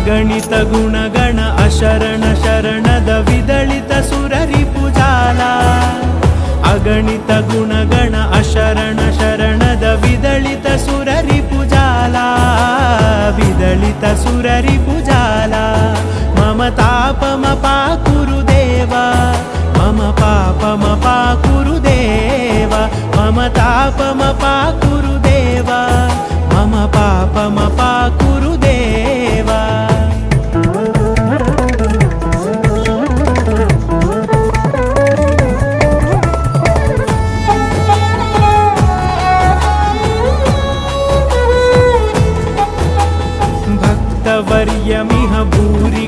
ಅಗಣಿತ ಗುಣಗಣ ಅಶರಣ ಶರಣದ ವಿದಳಿತ ಸುರರಿಪುಜಾಲ ಅಗಣಿತ ಗುಣಗಣ ಅಶರಣ ಶರಣದ ವಿದಳಿತ ಸುರರಿಪುಜಾಲ ವಿದಳಿತ ಸುರರಿಪುಜಾಲ ಮಮ ತಾಪಮಪಾ ಕುರುದೇವ ಮಮ ಪಾಪಮಪಾ ಕುರುದೇವ ಮಮ ತಾಪಮಪಾ ಕುರುದೇವ ಮಮ ಪಾಪಮಪಾ ಕುರುದೇವ ಭಕ್ತವರ್ಯಮಿಹ ಭೂರಿ